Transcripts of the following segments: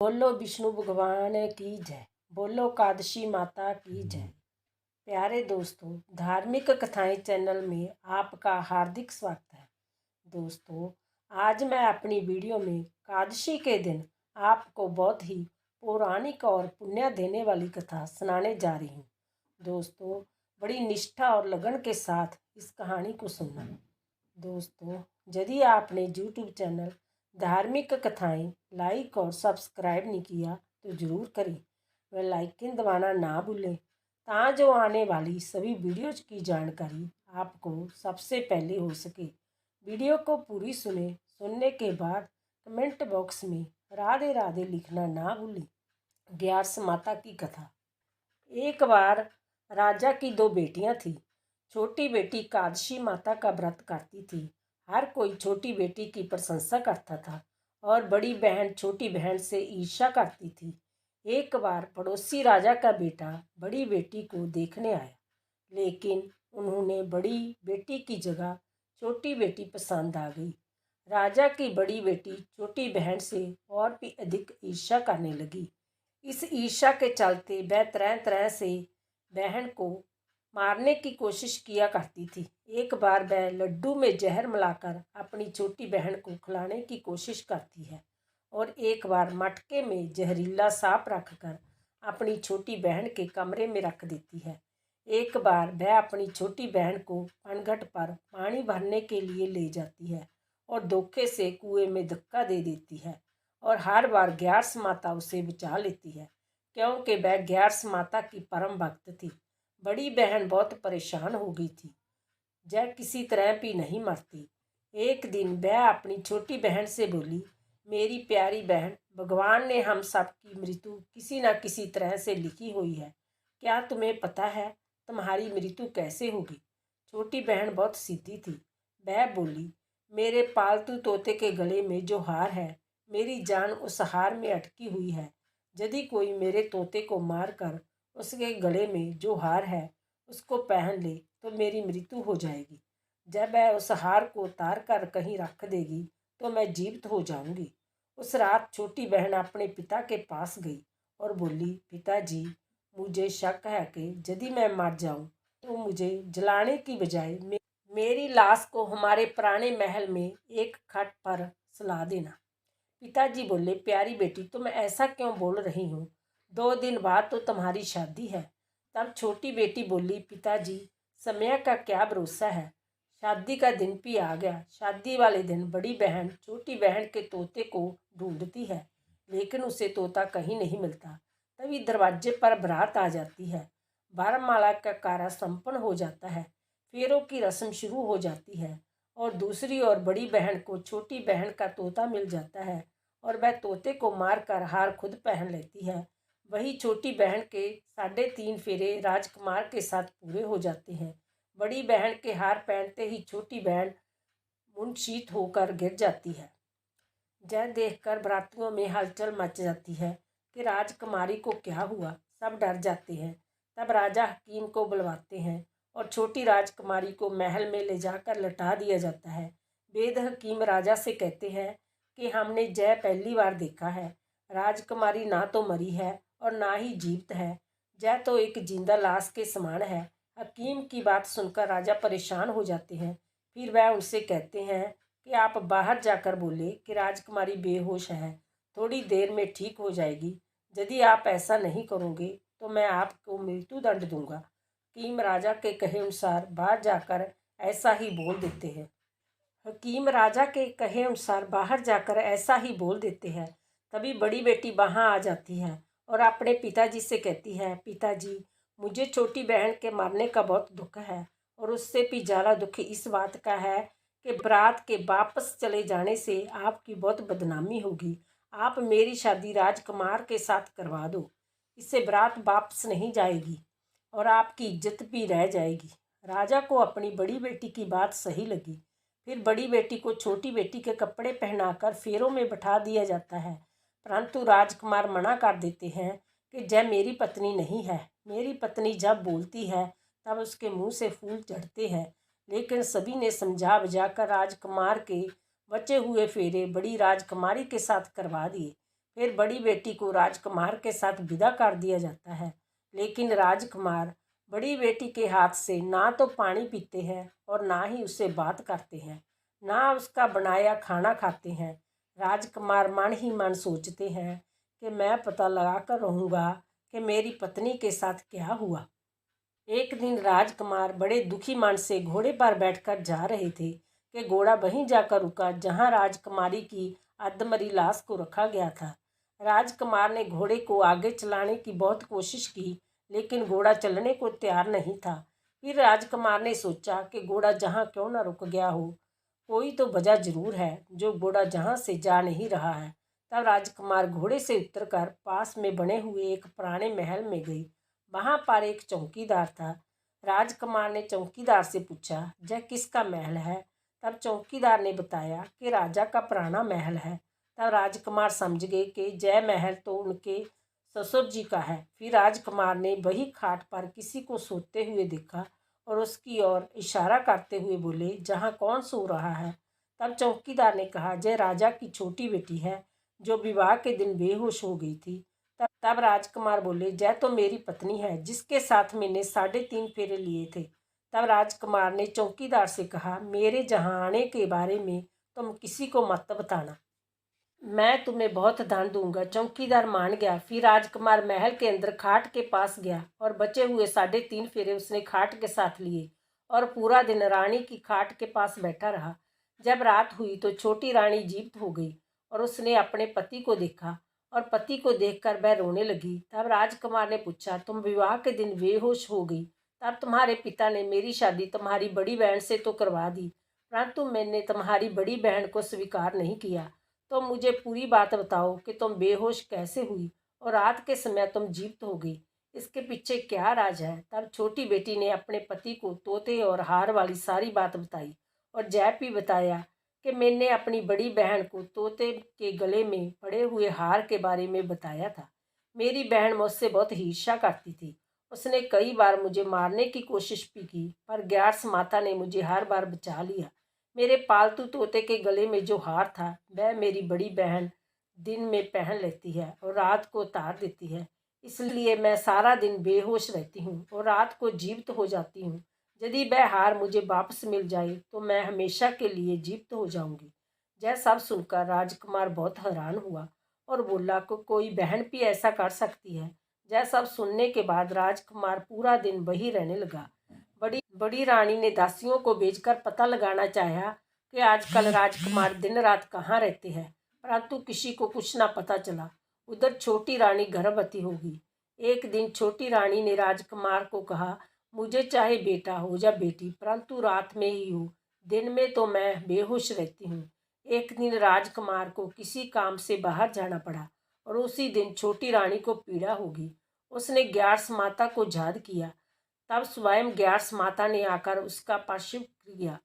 बोलो विष्णु भगवान की जय। बोलो कादशी माता की जय। प्यारे दोस्तों, धार्मिक कथाएं चैनल में आपका हार्दिक स्वागत है। दोस्तों, आज मैं अपनी वीडियो में कादशी के दिन आपको बहुत ही पौराणिक और पुण्य देने वाली कथा सुनाने जा रही हूँ। दोस्तों, बड़ी निष्ठा और लगन के साथ इस कहानी को सुनना। दोस्तों, यदि आपने YouTube चैनल धार्मिक कथाएं लाइक और सब्सक्राइब नहीं किया तो ज़रूर करें व लाइकन दबाना ना भूलें, जो आने वाली सभी वीडियोज की जानकारी आपको सबसे पहले हो सके। वीडियो को पूरी सुनने के बाद कमेंट बॉक्स में राधे राधे लिखना ना भूलें। ग्यारस माता की कथा। एक बार राजा की दो बेटियां थीं। छोटी बेटी कादशी माता का व्रत करती थी। हर कोई छोटी बेटी की प्रशंसा करता था और बड़ी बहन छोटी बहन से ईर्ष्या करती थी। एक बार पड़ोसी राजा का बेटा बड़ी बेटी को देखने आया, लेकिन उन्होंने बड़ी बेटी की जगह छोटी बेटी पसंद आ गई। राजा की बड़ी बेटी छोटी बहन से और भी अधिक ईर्ष्या करने लगी। इस ईर्ष्या के चलते वह तरह तरह से बहन को मारने की कोशिश किया करती थी। एक बार वह लड्डू में जहर मिलाकर अपनी छोटी बहन को खिलाने की कोशिश करती है और एक बार मटके में जहरीला सांप रखकर अपनी छोटी बहन के कमरे में रख देती है। एक बार वह अपनी छोटी बहन को पनघट पर पानी भरने के लिए ले जाती है और धोखे से कुएं में धक्का दे देती है और हर बार ग्यारस माता उसे बचा लेती है, क्योंकि वह ग्यारस माता की परम भक्त थी। बड़ी बहन बहुत परेशान हो गई थी, वह किसी तरह भी नहीं मरती। एक दिन वह अपनी छोटी बहन से बोली, मेरी प्यारी बहन, भगवान ने हम सब की मृत्यु किसी न किसी तरह से लिखी हुई है। क्या तुम्हें पता है तुम्हारी मृत्यु कैसे होगी? छोटी बहन बहुत सीधी थी। वह बोली, मेरे पालतू तोते के गले में जो हार है, मेरी जान उस हार में अटकी हुई है। यदि कोई मेरे तोते को मारकर उसके गले में जो हार है उसको पहन ले तो मेरी मृत्यु हो जाएगी। जब वह उस हार को उतार कर कहीं रख देगी तो मैं जीवित हो जाऊंगी। उस रात छोटी बहन अपने पिता के पास गई और बोली, पिताजी, मुझे शक है कि यदि मैं मर जाऊं तो मुझे जलाने की बजाय मेरी लाश को हमारे पुराने महल में एक खट पर सुला देना। पिताजी बोले, प्यारी बेटी, तुम ऐसा क्यों बोल रही हो? 2 दिन बाद तो तुम्हारी शादी है। तब छोटी बेटी बोली, पिताजी, समय का क्या भरोसा है, शादी का दिन भी आ गया। शादी वाले दिन बड़ी बहन छोटी बहन के तोते को ढूंढती है, लेकिन उसे तोता कहीं नहीं मिलता। तभी दरवाजे पर बारात आ जाती है। वरमाला का कार्य संपन्न हो जाता है। फेरों की रस्म शुरू हो जाती है और दूसरी ओर बड़ी बहन को छोटी बहन का तोता मिल जाता है और वह तोते को मारकर हार खुद पहन लेती है। वही छोटी बहन के 3.5 फेरे राजकुमार के साथ पूरे हो जाते हैं। बड़ी बहन के हार पहनते ही छोटी बहन मूर्छित होकर गिर जाती है। यह देखकर बरातियों में हलचल मच जाती है कि राजकुमारी को क्या हुआ। सब डर जाते हैं। तब राजा हकीम को बुलवाते हैं और छोटी राजकुमारी को महल में ले जाकर लटा दिया जाता है। वेद हकीम राजा से कहते हैं कि हमने जय पहली बार देखा है। राजकुमारी ना तो मरी है और ना ही जीवित है, जय तो एक जिंदा लाश के समान है। हकीम की बात सुनकर राजा परेशान हो जाते हैं। फिर वह उनसे कहते हैं कि आप बाहर जाकर बोले कि राजकुमारी बेहोश है, थोड़ी देर में ठीक हो जाएगी। यदि आप ऐसा नहीं करोगे तो मैं आपको मृत्यु दंड दूंगा। हकीम राजा के कहे अनुसार बाहर जाकर ऐसा ही बोल देते हैं। हकीम राजा के कहे अनुसार बाहर जाकर ऐसा ही बोल देते हैं। तभी बड़ी बेटी वहाँ आ जाती है और अपने पिताजी से कहती है, पिताजी, मुझे छोटी बहन के मरने का बहुत दुख है और उससे भी ज़्यादा दुख इस बात का है कि बारात के वापस चले जाने से आपकी बहुत बदनामी होगी। आप मेरी शादी राजकुमार के साथ करवा दो, इससे बारात वापस नहीं जाएगी और आपकी इज्जत भी रह जाएगी। राजा को अपनी बड़ी बेटी की बात सही लगी। फिर बड़ी बेटी को छोटी बेटी के कपड़े पहनाकर फेरों में बैठा दिया जाता है, परंतु राजकुमार मना कर देते हैं कि जय मेरी पत्नी नहीं है। मेरी पत्नी जब बोलती है तब उसके मुंह से फूल झड़ते हैं। लेकिन सभी ने समझा बुझाकर राजकुमार के बचे हुए फेरे बड़ी राजकुमारी के साथ करवा दिए। फिर बड़ी बेटी को राजकुमार के साथ विदा कर दिया जाता है। लेकिन राजकुमार बड़ी बेटी के हाथ से ना तो पानी पीते हैं और ना ही उससे बात करते हैं, ना उसका बनाया खाना खाते हैं। राजकुमार मन ही मन सोचते हैं कि मैं पता लगा कर रहूँगा कि मेरी पत्नी के साथ क्या हुआ। एक दिन राजकुमार बड़े दुखी मन से घोड़े पर बैठकर जा रहे थे कि घोड़ा वहीं जाकर रुका जहां राजकुमारी की अधमरी लाश को रखा गया था। राजकुमार ने घोड़े को आगे चलाने की बहुत कोशिश की, लेकिन घोड़ा चलने को तैयार नहीं था। फिर राजकुमार ने सोचा कि घोड़ा जहां क्यों न रुक गया हो, कोई तो वजह जरूर है जो घोड़ा जहां से जा नहीं रहा है। तब राजकुमार घोड़े से उतरकर पास में बने हुए एक पुराने महल में गई। वहां पर एक चौकीदार था। राजकुमार ने चौकीदार से पूछा, यह किसका महल है? तब चौकीदार ने बताया कि राजा का पुराना महल है। तब राजकुमार समझ गए कि जय महल तो उनके ससुर जी का है। फिर राजकुमार ने वही खाट पर किसी को सोते हुए देखा और उसकी ओर इशारा करते हुए बोले, जहाँ कौन सो रहा है? तब चौकीदार ने कहा, जय राजा की छोटी बेटी है जो विवाह के दिन बेहोश हो गई थी। तब राजकुमार बोले, जय तो मेरी पत्नी है जिसके साथ मैंने 3.5 फेरे लिए थे। तब राजकुमार ने चौकीदार से कहा, मेरे जहाँ आने के बारे में तुम किसी को मत बताना, मैं तुम्हें बहुत धन दूंगा। चौकीदार मान गया। फिर राजकुमार महल के अंदर खाट के पास गया और बचे हुए 3.5 फेरे उसने खाट के साथ लिए और पूरा दिन रानी की खाट के पास बैठा रहा। जब रात हुई तो छोटी रानी जीवित हो गई और उसने अपने पति को देखा और पति को देखकर वह रोने लगी। तब राजकुमार ने पूछा, तुम विवाह के दिन बेहोश हो गई, तब तुम्हारे पिता ने मेरी शादी तुम्हारी बड़ी बहन से तो करवा दी, परंतु मैंने तुम्हारी बड़ी बहन को स्वीकार नहीं किया। तो मुझे पूरी बात बताओ कि तुम बेहोश कैसे हुई और रात के समय तुम जीवित हो गई, इसके पीछे क्या राज है? तब छोटी बेटी ने अपने पति को तोते और हार वाली सारी बात बताई और जय भी बताया कि मैंने अपनी बड़ी बहन को तोते के गले में पड़े हुए हार के बारे में बताया था। मेरी बहन मुझसे बहुत ईर्ष्या करती थी। उसने कई बार मुझे मारने की कोशिश भी की, पर ग्यार्स माता ने मुझे हर बार बचा लिया। मेरे पालतू तोते के गले में जो हार था वह मेरी बड़ी बहन दिन में पहन लेती है और रात को उतार देती है, इसलिए मैं सारा दिन बेहोश रहती हूँ और रात को जीवित हो जाती हूँ। यदि वह हार मुझे वापस मिल जाए तो मैं हमेशा के लिए जीवित हो जाऊंगी। यह सब सुनकर राजकुमार बहुत हैरान हुआ और बोला को कोई बहन भी ऐसा कर सकती है? यह सब सुनने के बाद राजकुमार पूरा दिन वही रहने लगा। बड़ी बड़ी रानी ने दासियों को भेजकर पता लगाना चाहा कि आजकल राजकुमार दिन रात कहाँ रहते हैं, परंतु किसी को कुछ ना पता चला। उधर छोटी रानी गर्भवती होगी। एक दिन छोटी रानी ने राजकुमार को कहा, मुझे चाहे बेटा हो या बेटी, परंतु रात में ही हो, दिन में तो मैं बेहोश रहती हूँ। एक दिन राजकुमार को किसी काम से बाहर जाना पड़ा और उसी दिन छोटी रानी को पीड़ा होगी। उसने ग्यारस माता को याद किया। तब स्वयं ग्यारस माता ने आकर उसका प्रसव किया।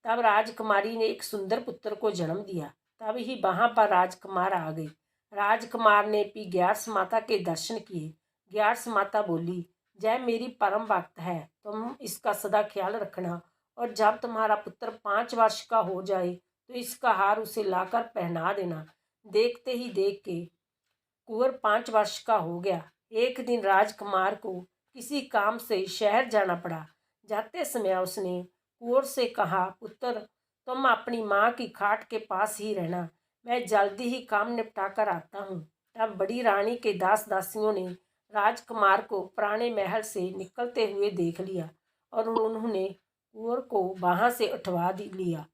तब राजकुमारी ने एक सुंदर पुत्र को जन्म दिया। तब ही वहां पर राजकुमार आ गई। राजकुमार ने भी ग्यारस माता के दर्शन किए। ग्यारस माता बोली, जय मेरी परम भक्त है, तुम इसका सदा ख्याल रखना और जब तुम्हारा पुत्र 5 वर्ष का हो जाए तो इसका हार उसे लाकर पहना देना। देखते ही देख के कुंवर 5 वर्ष का हो गया। एक दिन राजकुमार को किसी काम से शहर जाना पड़ा। जाते समय उसने कुंवर से कहा, पुत्र तुम अपनी माँ की खाट के पास ही रहना, मैं जल्दी ही काम निपटा कर आता हूँ। तब बड़ी रानी के दास दासियों ने राजकुमार को पुराने महल से निकलते हुए देख लिया और उन्होंने कुंवर को वहाँ से उठवा लिया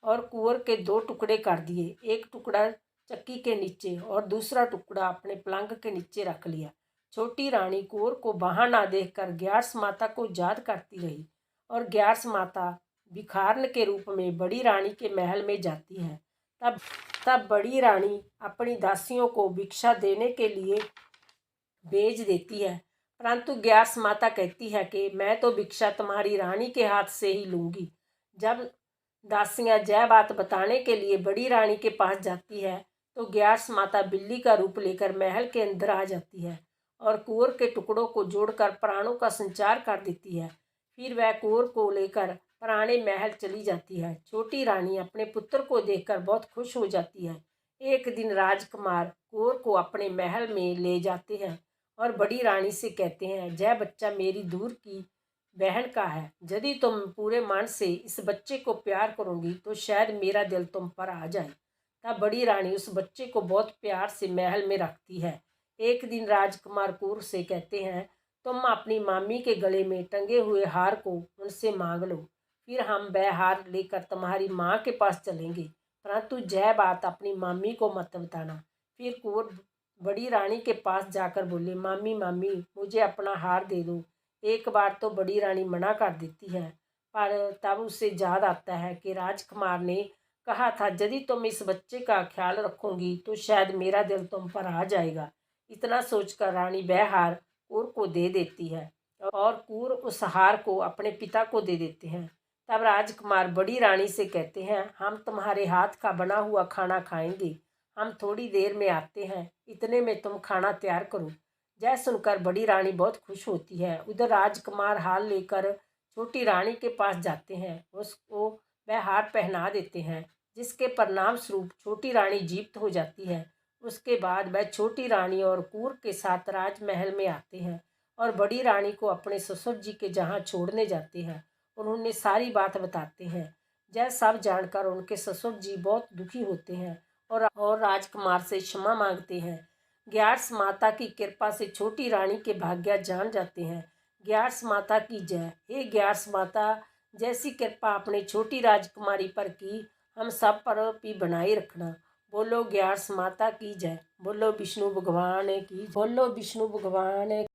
और कुंवर के 2 टुकड़े कर दिए। एक टुकड़ा चक्की के नीचे और दूसरा टुकड़ा अपने पलंग के नीचे रख लिया। छोटी रानी कुंवर को वहाँ ना देखकर ग्यारस माता को याद करती रही और ग्यारस माता भिखारन के रूप में बड़ी रानी के महल में जाती है। तब तब बड़ी रानी अपनी दासियों को भिक्षा देने के लिए भेज देती है, परंतु ग्यारस माता कहती है कि मैं तो भिक्षा तुम्हारी रानी के हाथ से ही लूँगी। जब दासियाँ जय बात बताने के लिए बड़ी रानी के पास जाती है तो ग्यारस माता बिल्ली का रूप लेकर महल के अंदर आ जाती है और कुंवर के टुकड़ों को जोड़कर प्राणों का संचार कर देती है। फिर वह कुंवर को लेकर पुराने महल चली जाती है। छोटी रानी अपने पुत्र को देखकर बहुत खुश हो जाती है। एक दिन राजकुमार कौर को अपने महल में ले जाते हैं और बड़ी रानी से कहते हैं, यह बच्चा मेरी दूर की बहन का है। यदि तुम पूरे मन से इस बच्चे को प्यार करोगी तो शायद मेरा दिल तुम पर आ जाए। तब बड़ी रानी उस बच्चे को बहुत प्यार से महल में रखती है। एक दिन राजकुमार कौर से कहते हैं, तुम अपनी मामी के गले में टंगे हुए हार को उनसे मांग लो, फिर हम वह हार लेकर तुम्हारी माँ के पास चलेंगे, परंतु यह बात अपनी मामी को मत बताना। फिर कौर बड़ी रानी के पास जाकर बोले, मामी मामी मुझे अपना हार दे दो। एक बार तो बड़ी रानी मना कर देती है, पर तब उसे याद आता है कि राजकुमार ने कहा था, यदि तुम इस बच्चे का ख्याल रखोगी तो शायद मेरा दिल तुम पर आ जाएगा। इतना सोचकर रानी वह हार कौर को दे देती है और कौर उस हार को अपने पिता को दे देते हैं। तब राजकुमार बड़ी रानी से कहते हैं, हम तुम्हारे हाथ का बना हुआ खाना खाएंगे, हम थोड़ी देर में आते हैं, इतने में तुम खाना तैयार करो। यह सुनकर बड़ी रानी बहुत खुश होती है। उधर राजकुमार हार लेकर छोटी रानी के पास जाते हैं, उसको वह हार पहना देते हैं, जिसके परिणाम स्वरूप छोटी रानी जीवित हो जाती है। उसके बाद वह छोटी रानी और कौर के साथ राजमहल में आते हैं और बड़ी रानी को अपने ससुर जी के जहाँ छोड़ने जाते हैं। उन्होंने सारी बात बताते हैं। यह सब जानकर उनके ससुर जी बहुत दुखी होते हैं और राजकुमार से क्षमा मांगते हैं। ग्यार्स माता की कृपा से छोटी रानी के भाग्य जान जाते हैं। ग्यार्स माता की जय। हे ग्यार्स माता, जैसी कृपा अपने छोटी राजकुमारी पर की, हम सब पर भी बनाए रखना। बोलो ग्यार्स माता की जय। बोलो विष्णु भगवान की। बोलो विष्णु भगवान